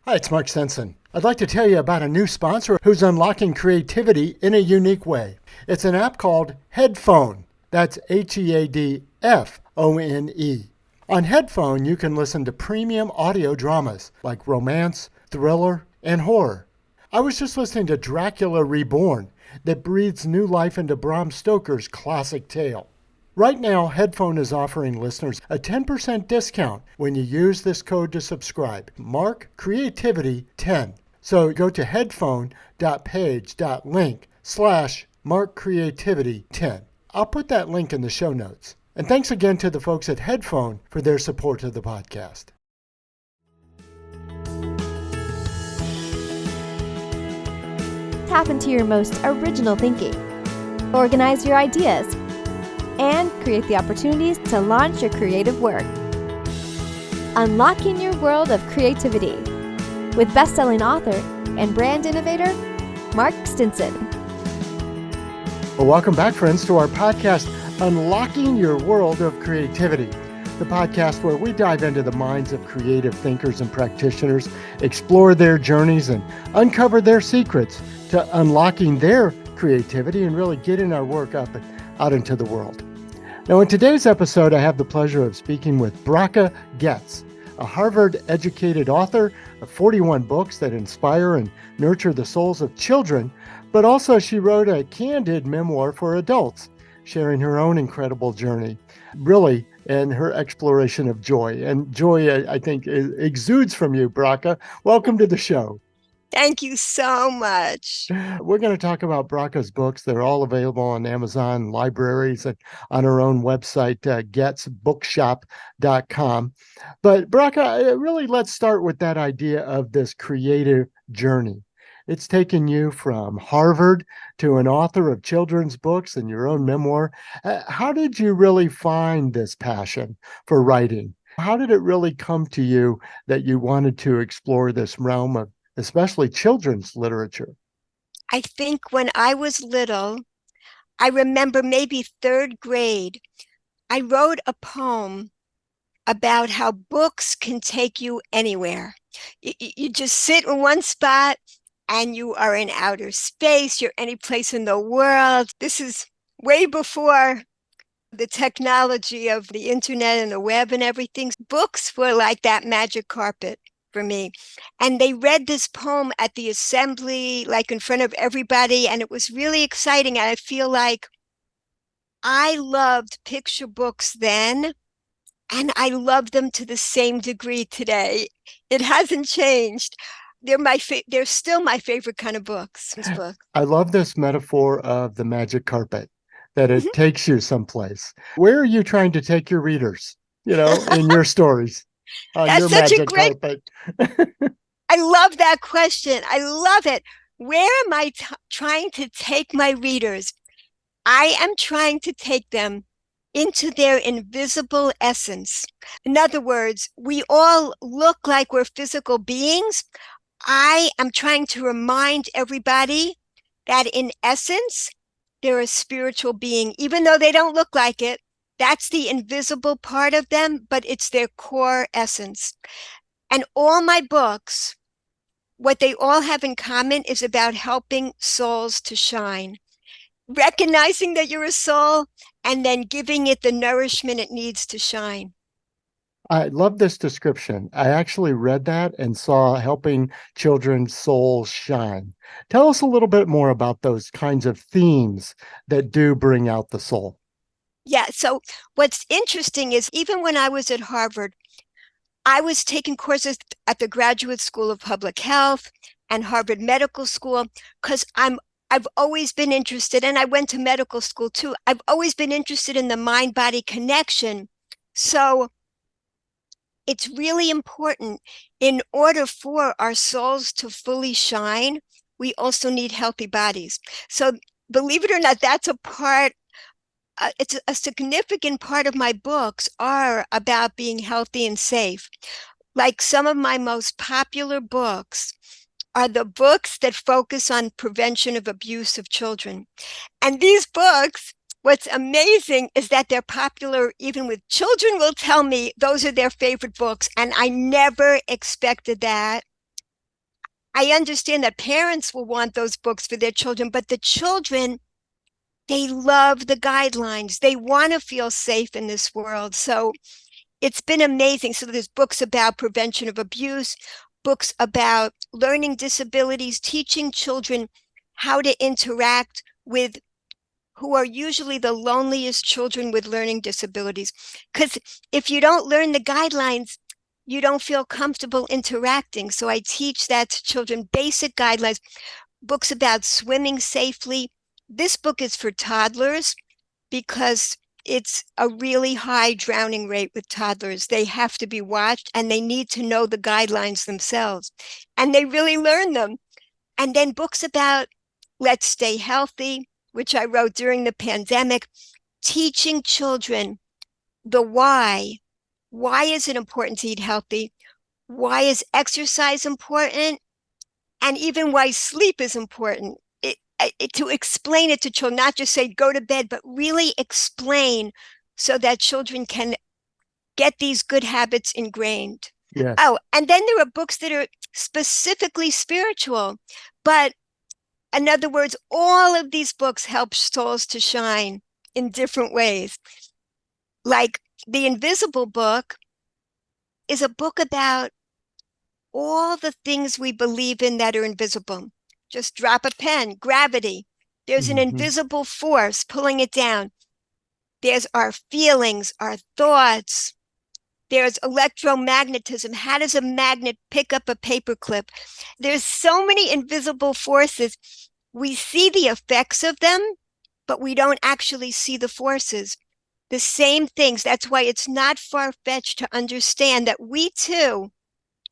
Hi, it's Mark Sensen. I'd like to tell you about a new sponsor who's unlocking creativity in a unique way. It's an app called Headphone. That's Headphone. On Headphone, you can listen to premium audio dramas like romance, thriller, and horror. I was just listening to Dracula Reborn that breathes new life into Bram Stoker's classic tale. Right now, Headphone is offering listeners a 10% discount when you use this code to subscribe. Mark Creativity 10. So go to headphone.page.link/Mark Creativity 10. I'll put that link in the show notes. And thanks again to the folks at Headphone for their support of the podcast. Tap into your most original thinking. Organize your ideas and create the opportunities to launch your creative work. Unlocking your world of creativity with best-selling author and brand innovator, Mark Stinson. Well, welcome back, friends, to our podcast, Unlocking Your World of Creativity, the podcast where we dive into the minds of creative thinkers and practitioners, explore their journeys, and uncover their secrets to unlocking their creativity and really getting our work up and out into the world. Now, in today's episode, I have the pleasure of speaking with Bracha Goetz, a Harvard-educated author of 41 books that inspire and nurture the souls of children, but also she wrote a candid memoir for adults, sharing her own incredible journey, really, and her exploration of joy. And joy, I think, exudes from you, Bracha. Welcome to the show. Thank you so much. We're going to talk about Bracha's books. They're all available on Amazon libraries and on her own website, getzbookshop.com. But Bracha, really, let's start with that idea of this creative journey. It's taken you from Harvard to an author of children's books and your own memoir. How did you really find this passion for writing? How did it really come to you that you wanted to explore this realm of especially children's literature? I think when I was little, I remember maybe third grade, I wrote a poem about how books can take you anywhere. You just sit in one spot and you are in outer space. You're any place in the world. This is way before the technology of the internet and the web and everything. Books were like that magic carpet for me. And they read this poem at the assembly, like in front of everybody. And it was really exciting. And I feel like I loved picture books then, and I love them to the same degree today. It hasn't changed. They're still my favorite kind of books. I love this metaphor of the magic carpet, that it takes you someplace. Where are you trying to take your readers, in your stories? That's your such magic a great carpet. I love that question. I love it. Where am I trying to take my readers? I am trying to take them into their invisible essence. In other words, we all look like we're physical beings. I am trying to remind everybody that in essence, they're a spiritual being, even though they don't look like it. That's the invisible part of them, but it's their core essence. And all my books, what they all have in common is about helping souls to shine. Recognizing that you're a soul and then giving it the nourishment it needs to shine. I love this description. I actually read that and saw helping children's souls shine. Tell us a little bit more about those kinds of themes that do bring out the soul. Yeah, so what's interesting is even when I was at Harvard, I was taking courses at the Graduate School of Public Health and Harvard Medical School because I've always been interested, and I went to medical school too. I've always been interested in the mind-body connection. So it's really important, in order for our souls to fully shine, we also need healthy bodies. So believe it or not, that's a part, it's a significant part of my books are about being healthy and safe. Like some of my most popular books are the books that focus on prevention of abuse of children. And these books, what's amazing is that they're popular even with children will tell me those are their favorite books. And I never expected that. I understand that parents will want those books for their children, but the children, they love the guidelines. They want to feel safe in this world. So it's been amazing. So there's books about prevention of abuse, books about learning disabilities, teaching children how to interact with who are usually the loneliest children with learning disabilities. Because if you don't learn the guidelines, you don't feel comfortable interacting. So I teach that to children, basic guidelines, books about swimming safely. This book is for toddlers because it's a really high drowning rate with toddlers. They have to be watched and they need to know the guidelines themselves. And they really learn them. And then books about Let's Stay Healthy, which I wrote during the pandemic, teaching children the why. Why is it important to eat healthy? Why is exercise important? And even why sleep is important. To explain it to children, not just say go to bed, but really explain so that children can get these good habits ingrained. Yes. Oh, and then there are books that are specifically spiritual, but in other words, all of these books help souls to shine in different ways. Like The Invisible Book is a book about all the things we believe in that are invisible. Just drop a pen, gravity. There's an invisible force pulling it down. There's our feelings, our thoughts. There's electromagnetism. How does a magnet pick up a paperclip? There's so many invisible forces. We see the effects of them, but we don't actually see the forces. The same things. That's why it's not far-fetched to understand that we too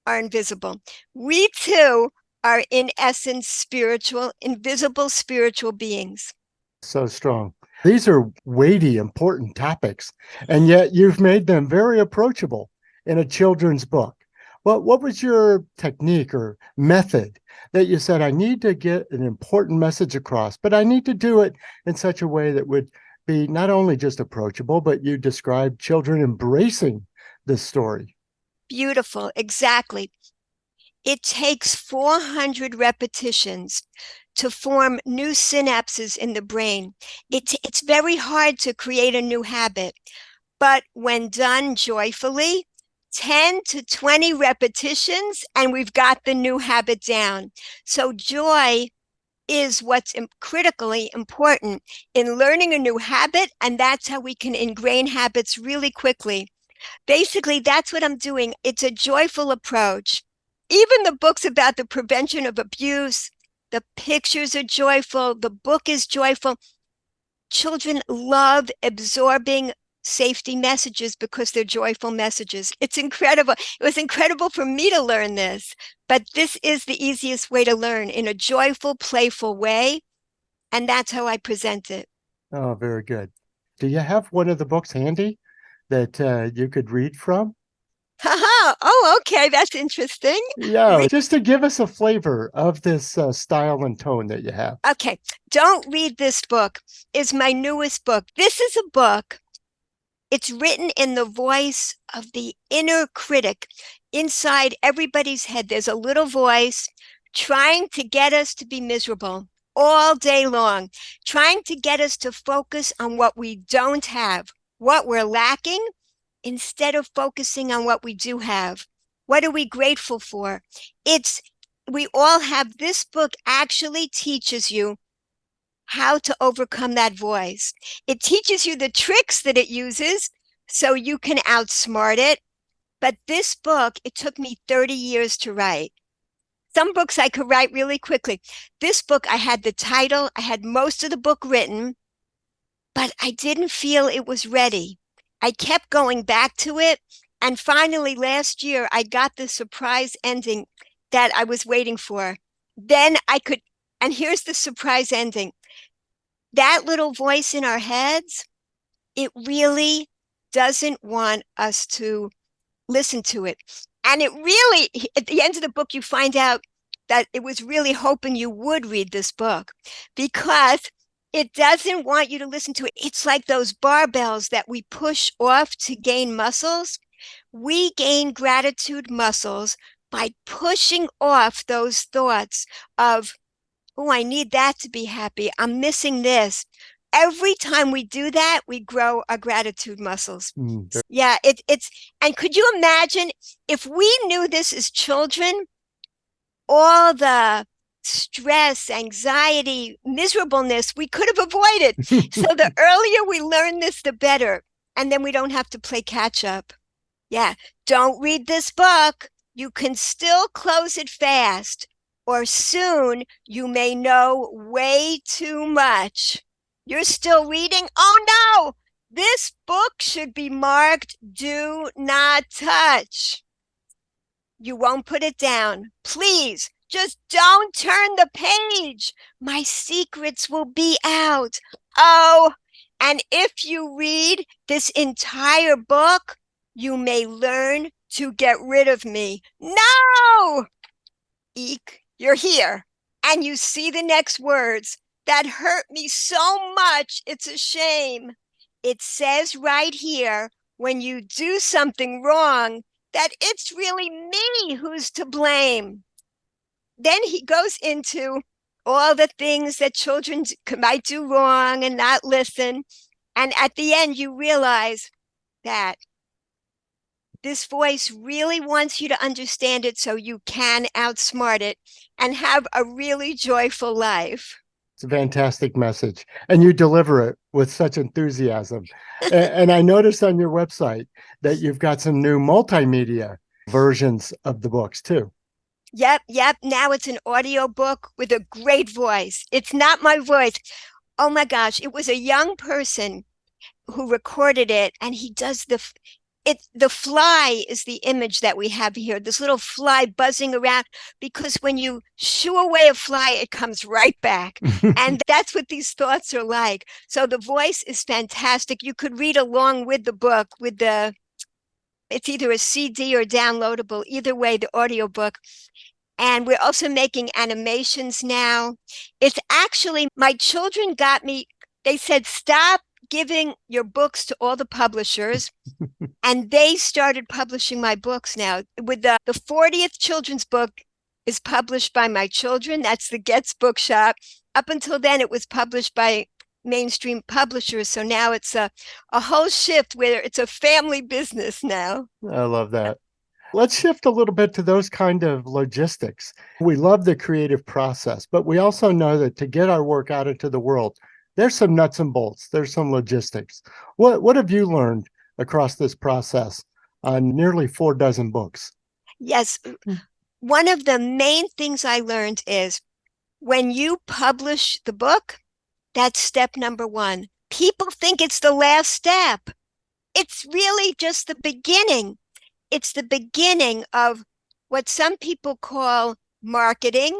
are invisible. We too are in essence spiritual, invisible spiritual beings. So strong. These are weighty, important topics, and yet you've made them very approachable in a children's book. What was your technique or method that you said, I need to get an important message across, but I need to do it in such a way that would be not only just approachable, but you described children embracing this story? Beautiful, exactly. It takes 400 repetitions to form new synapses in the brain. It's very hard to create a new habit, but when done joyfully, 10 to 20 repetitions, and we've got the new habit down. So joy is what's critically important in learning a new habit, and that's how we can ingrain habits really quickly. Basically, that's what I'm doing. It's a joyful approach. Even the books about the prevention of abuse, the pictures are joyful, the book is joyful. Children love absorbing safety messages because they're joyful messages. It's incredible. It was incredible for me to learn this, but this is the easiest way to learn, in a joyful, playful way. And that's how I present it. Oh, very good. Do you have one of the books handy that you could read from? Haha. Oh, okay. That's interesting. Yeah, just to give us a flavor of this style and tone that you have. Okay. Don't Read This Book is my newest book. This is a book. It's written in the voice of the inner critic. Inside everybody's head, there's a little voice trying to get us to be miserable all day long, trying to get us to focus on what we don't have, what we're lacking, instead of focusing on what we do have. What are we grateful for? We all have. This book actually teaches you how to overcome that voice. It teaches you the tricks that it uses so you can outsmart it. But this book, it took me 30 years to write. Some books I could write really quickly. This book, I had the title, I had most of the book written, but I didn't feel it was ready. I kept going back to it. And finally, last year, I got the surprise ending that I was waiting for. Then and here's the surprise ending. That little voice in our heads, it really doesn't want us to listen to it. And it really, at the end of the book, you find out that it was really hoping you would read this book, because it doesn't want you to listen to it. It's like those barbells that we push off to gain muscles. We gain gratitude muscles by pushing off those thoughts of, oh, I need that to be happy. I'm missing this. Every time we do that, we grow our gratitude muscles. Yeah, and could you imagine if we knew this as children, all the stress, anxiety, miserableness we could have avoided. So the earlier we learn this, the better. And then we don't have to play catch up. Yeah, don't read this book. You can still close it fast, or soon you may know way too much. You're still reading? Oh no! This book should be marked "Do Not Touch." You won't put it down. Please, just don't turn the page. My secrets will be out. Oh, and if you read this entire book, you may learn to get rid of me. No! Eek, you're here. And you see the next words that hurt me so much, it's a shame. It says right here, when you do something wrong, that it's really me who's to blame. Then he goes into all the things that children might do wrong and not listen. And at the end, you realize that this voice really wants you to understand it so you can outsmart it and have a really joyful life. It's a fantastic message. And you deliver it with such enthusiasm. And I noticed on your website that you've got some new multimedia versions of the books too. Yep. Now it's an audio book with a great voice. It's not my voice. Oh my gosh, it was a young person who recorded it, and he does the fly is the image that we have here, this little fly buzzing around, because when you shoo away a fly, it comes right back. And that's what these thoughts are like. So the voice is fantastic. You could read along with the book it's either a CD or downloadable, either way, the audiobook. And we're also making animations now. It's actually, my children got me, they said, stop giving your books to all the publishers. And they started publishing my books now. With the 40th children's book is published by my children. That's the Goetz Bookshop. Up until then, it was published by mainstream publishers. So now it's a whole shift where it's a family business now. I love that. Let's shift a little bit to those kind of logistics. We love the creative process, but we also know that to get our work out into the world, there's some nuts and bolts. There's some logistics. What have you learned across this process on nearly 4 dozen books? Yes. One of the main things I learned is when you publish the book, that's step number one. People think it's the last step. It's really just the beginning. It's the beginning of what some people call marketing,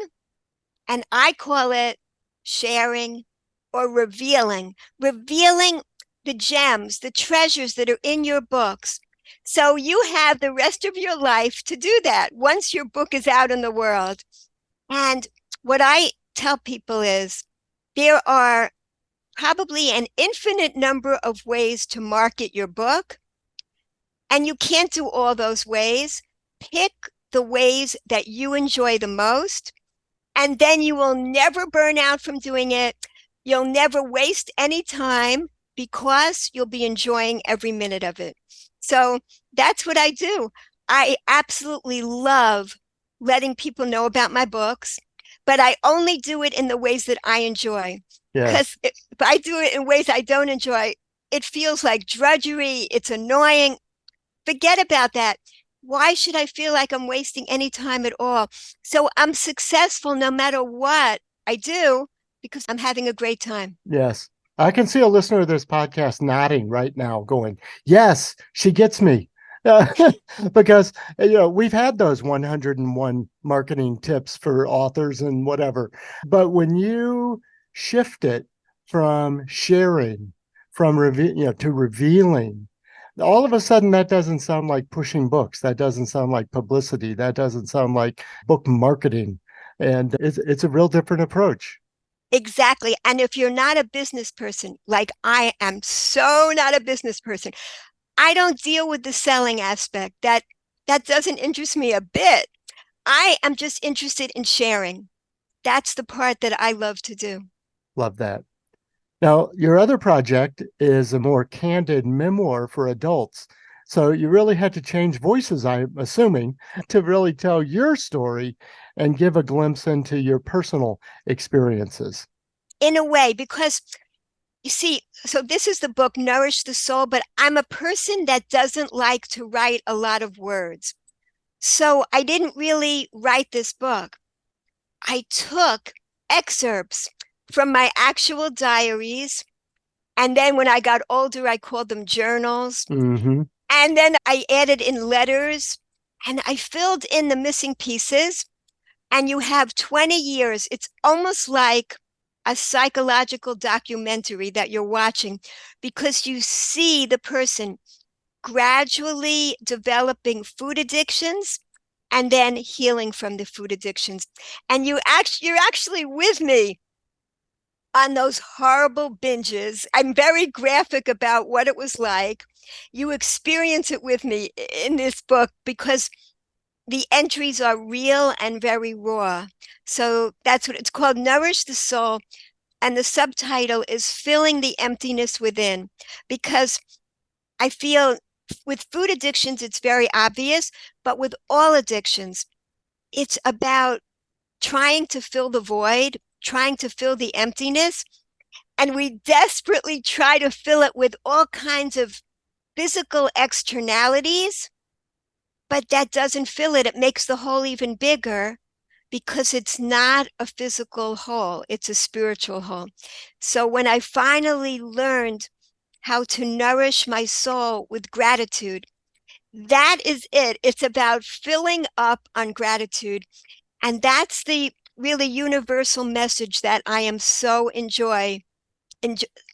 and I call it sharing or revealing the gems, the treasures that are in your books. So you have the rest of your life to do that once your book is out in the world. And what I tell people is there are probably an infinite number of ways to market your book. And you can't do all those ways. Pick the ways that you enjoy the most, and then you will never burn out from doing it. You'll never waste any time because you'll be enjoying every minute of it. So that's what I do. I absolutely love letting people know about my books, but I only do it in the ways that I enjoy. Because if I do it in ways I don't enjoy, it feels like drudgery. It's annoying. Forget about that. Why should I feel like I'm wasting any time at all? So I'm successful no matter what I do because I'm having a great time. Yes. I can see a listener of this podcast nodding right now going, yes, she gets me. Because, we've had those 101 marketing tips for authors and whatever. But when you shift it from sharing, from to revealing, all of a sudden that doesn't sound like pushing books. That doesn't sound like publicity. That doesn't sound like book marketing. And it's a real different approach. Exactly. And if you're not a business person, like I am so not a business person, I don't deal with the selling aspect. That doesn't interest me a bit. I am just interested in sharing. That's the part that I love to do. Love that. Now, your other project is a more candid memoir for adults. So you really had to change voices, I'm assuming, to really tell your story and give a glimpse into your personal experiences. In a way, because you see, so this is the book, Nourish the Soul, but I'm a person that doesn't like to write a lot of words. So I didn't really write this book. I took excerpts from my actual diaries. And then when I got older, I called them journals. Mm-hmm. And then I added in letters and I filled in the missing pieces. And you have 20 years. It's almost like a psychological documentary that you're watching because you see the person gradually developing food addictions and then healing from the food addictions. And you're actually with me on those horrible binges. I'm very graphic about what it was like. You experience it with me in this book because the entries are real and very raw. So that's what it's called, Nourish the Soul. And the subtitle is Filling the Emptiness Within, because I feel with food addictions, it's very obvious, but with all addictions, it's about trying to fill the void, trying to fill the emptiness. And we desperately try to fill it with all kinds of physical externalities, but that doesn't fill it. It makes the hole even bigger because it's not a physical hole, it's a spiritual hole. So when I finally learned how to nourish my soul with gratitude, that is it. It's about filling up on gratitude. And that's the really universal message that I am so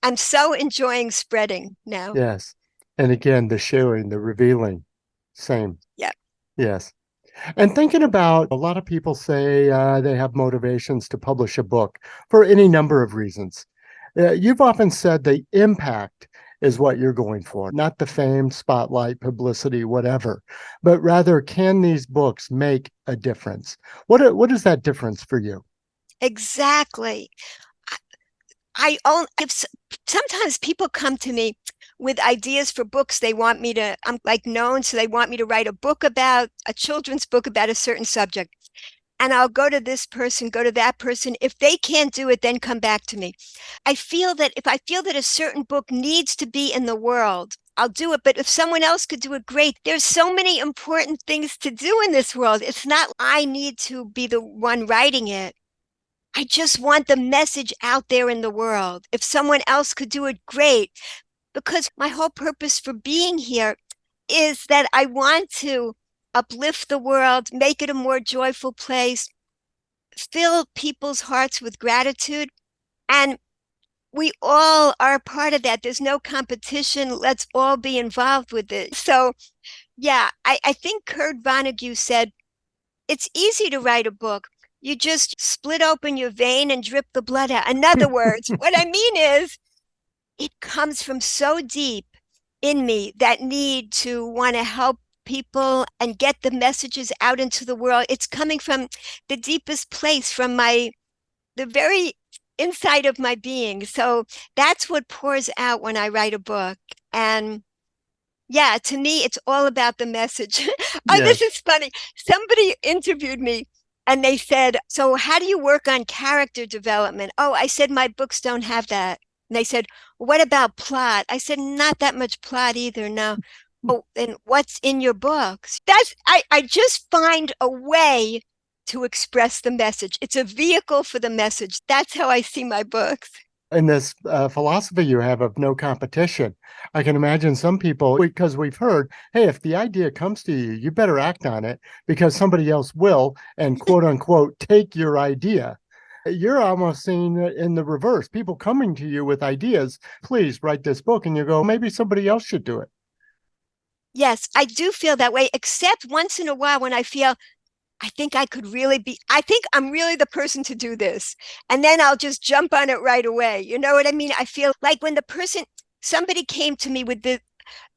I'm so enjoying spreading now. Yes. And again, the sharing, the revealing, same. Yeah. Yes. And thinking about a lot of people say they have motivations to publish a book for any number of reasons. You've often said the impact is what you're going for, not the fame, spotlight, publicity, whatever, but rather can these books make a difference? What is that difference for you? Exactly. I own if sometimes people come to me with ideas for books they want me to, I'm like known, so they want me to write a book about a children's book about a certain subject. And I'll go to this person, go to that person. If they can't do it, then come back to me. I feel that if I feel that a certain book needs to be in the world, I'll do it. But if someone else could do it, great. There's so many important things to do in this world. It's not I need to be the one writing it. I just want the message out there in the world. If someone else could do it, great. Because my whole purpose for being here is that I want to uplift the world, make it a more joyful place, fill people's hearts with gratitude. And we all are a part of that. There's no competition. Let's all be involved with it. So, yeah, I think Kurt Vonnegut said, it's easy to write a book. You just split open your vein and drip the blood out. In other words, what I mean is, it comes from so deep in me, that need to want to help people and get the messages out into the world. It's coming from the deepest place, from the very inside of my being. So that's what pours out when I write a book. And yeah, to me, it's all about the message. Oh, this Yes. is funny. Somebody interviewed me and they said, so how do you work on character development? Oh, I said, my books don't have that. And they said, what about plot? I said, not that much plot either. No. Oh, and what's in your books? I just find a way to express the message. It's a vehicle for the message. That's how I see my books. In this philosophy you have of no competition, I can imagine some people, because we've heard, hey, if the idea comes to you, you better act on it because somebody else will and quote unquote take your idea. You're almost seeing it in the reverse. People coming to you with ideas, please write this book, and you go, maybe somebody else should do it. Yes, I do feel that way, except once in a while when I feel I think I'm really the person to do this. And then I'll just jump on it right away. You know what I mean? I feel like when somebody came to me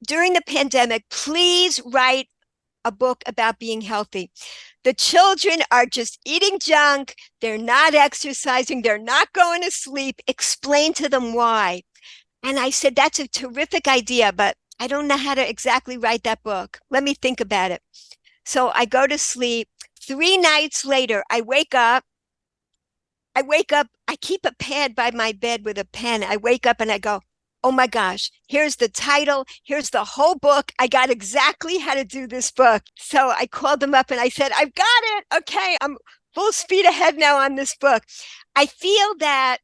during the pandemic, please write a book about being healthy. The children are just eating junk. They're not exercising. They're not going to sleep. Explain to them why. And I said, that's a terrific idea, but I don't know how to exactly write that book. Let me think about it. So I go to sleep. 3 nights later, I wake up. I keep a pad by my bed with a pen. I wake up and I go, oh my gosh, here's the title. Here's the whole book. I got exactly how to do this book. So I called them up and I said, I've got it. Okay, I'm full speed ahead now on this book. I feel that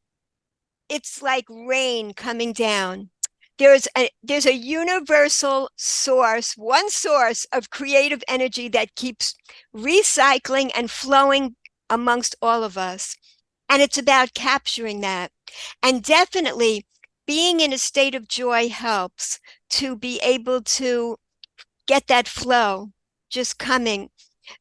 it's like rain coming down. There's a universal source, one source of creative energy that keeps recycling and flowing amongst all of us. And it's about capturing that. And definitely being in a state of joy helps to be able to get that flow just coming.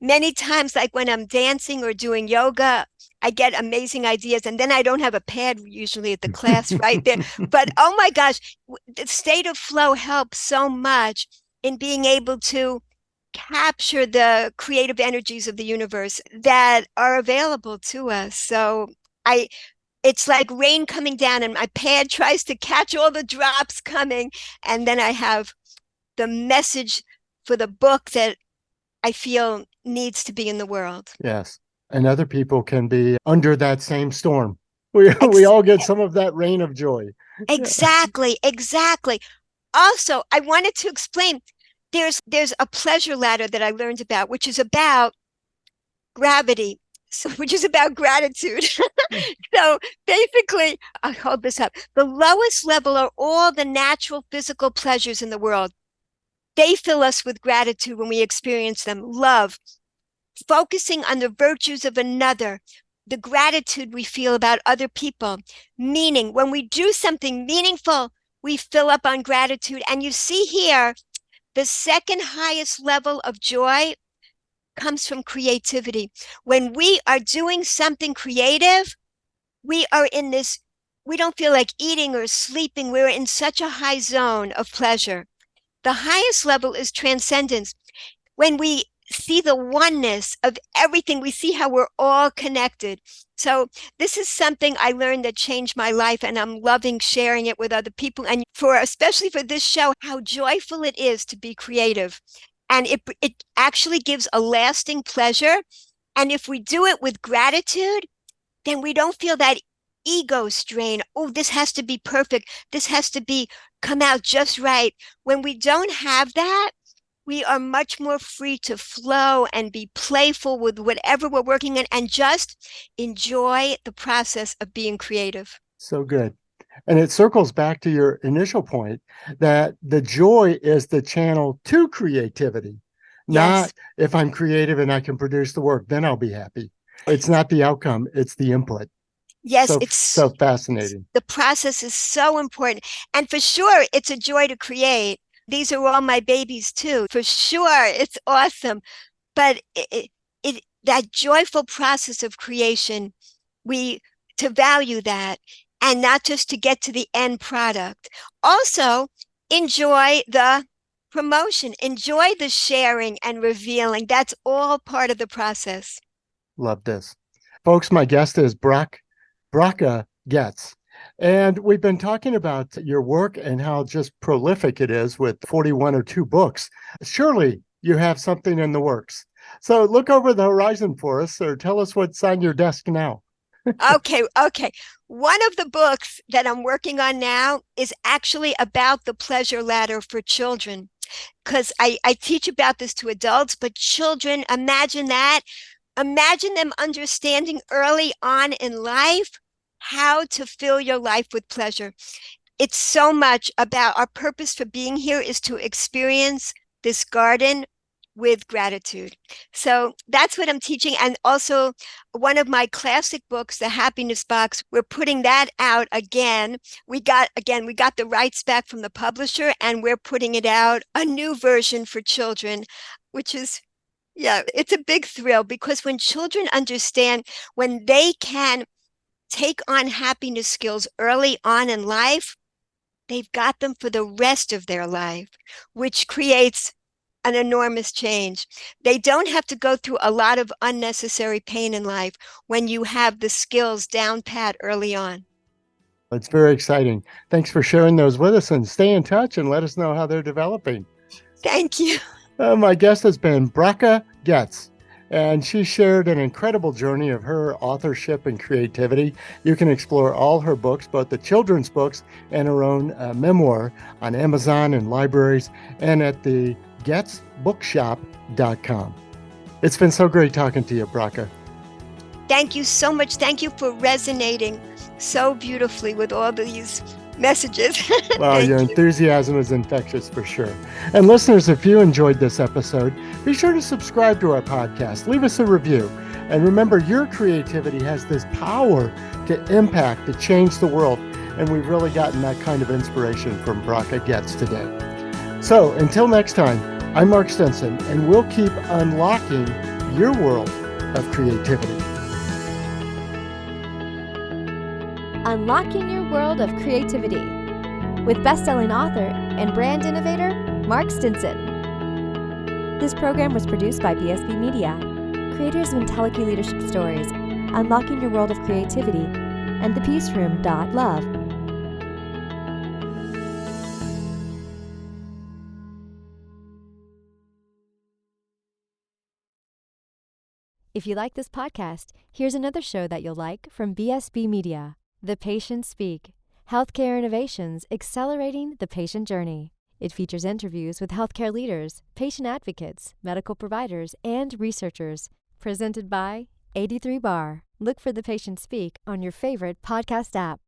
Many times, like when I'm dancing or doing yoga, I get amazing ideas. And then I don't have a pad usually at the class right there. But oh my gosh, the state of flow helps so much in being able to capture the creative energies of the universe that are available to us. So it's like rain coming down and my pad tries to catch all the drops coming. And then I have the message for the book that I feel needs to be in the world. Yes. And other people can be under that same storm. We all get some of that rain of joy. Exactly, exactly. Also, I wanted to explain there's a pleasure ladder that I learned about, which is about gravity, which is about gratitude. So basically, I'll hold this up. The lowest level are all the natural physical pleasures in the world. They fill us with gratitude when we experience them. Love, focusing on the virtues of another, the gratitude we feel about other people, meaning when we do something meaningful, we fill up on gratitude. And you see here, the second highest level of joy comes from creativity. When we are doing something creative, we are in this, we don't feel like eating or sleeping. We're in such a high zone of pleasure. The highest level is transcendence. When we see the oneness of everything, we see how we're all connected. So this is something I learned that changed my life, and I'm loving sharing it with other people. And especially for this show, how joyful it is to be creative. And it actually gives a lasting pleasure. And if we do it with gratitude, then we don't feel that ego strain. Oh, this has to be perfect. This has to come out just right. When we don't have that, we are much more free to flow and be playful with whatever we're working on and just enjoy the process of being creative. So good. And it circles back to your initial point that the joy is the channel to creativity, not Yes. if I'm creative and I can produce the work, then I'll be happy. It's not the outcome, it's the input. Yes, So fascinating. the process is so important. And for sure, it's a joy to create. These are all my babies too. For sure, it's awesome. But that joyful process of creation, we to value that and not just to get to the end product. Also, enjoy the promotion, enjoy the sharing and revealing. That's all part of the process. Love this. Folks, my guest is Bracha Goetz. And we've been talking about your work and how just prolific it is with 41 or 2 books. Surely you have something in the works. So look over the horizon for us or tell us what's on your desk now. Okay. One of the books that I'm working on now is actually about the pleasure ladder for children. Because I teach about this to adults, but children, imagine that. Imagine them understanding early on in life how to fill your life with pleasure. It's so much about our purpose for being here is to experience this garden with gratitude. So that's what I'm teaching. And also one of my classic books, The Happiness Box, we're putting that out again. We got the rights back from the publisher and we're putting it out, a new version for children, which is, yeah, it's a big thrill because when children understand, when they can take on happiness skills early on in life, they've got them for the rest of their life, which creates an enormous change. They don't have to go through a lot of unnecessary pain in life when you have the skills down pat early on. It's very exciting. Thanks for sharing those with us, and stay in touch and let us know how they're developing. Thank you. My guest has been Bracha Goetz, and she shared an incredible journey of her authorship and creativity. You can explore all her books, both the children's books and her own memoir, on Amazon and libraries and at the getzbookshop.com. It's been so great talking to you, Bracha. Thank you so much. Thank you for resonating so beautifully with all these messages. Well, your enthusiasm is infectious for sure. And listeners, if you enjoyed this episode, be sure to subscribe to our podcast. Leave us a review. And remember, your creativity has this power to impact, to change the world. And we've really gotten that kind of inspiration from Bracha Goetz today. So until next time, I'm Mark Stinson, and we'll keep unlocking your world of creativity. Unlocking Your World of Creativity with best-selling author and brand innovator, Mark Stinson. This program was produced by BSB Media, creators of IntelliKey Leadership Stories, Unlocking Your World of Creativity, and thepeaceroom.love. If you like this podcast, here's another show that you'll like from BSB Media. The Patients Speak. Healthcare Innovations Accelerating the Patient Journey. It features interviews with healthcare leaders, patient advocates, medical providers, and researchers. Presented by 83 Bar. Look for The Patients Speak on your favorite podcast app.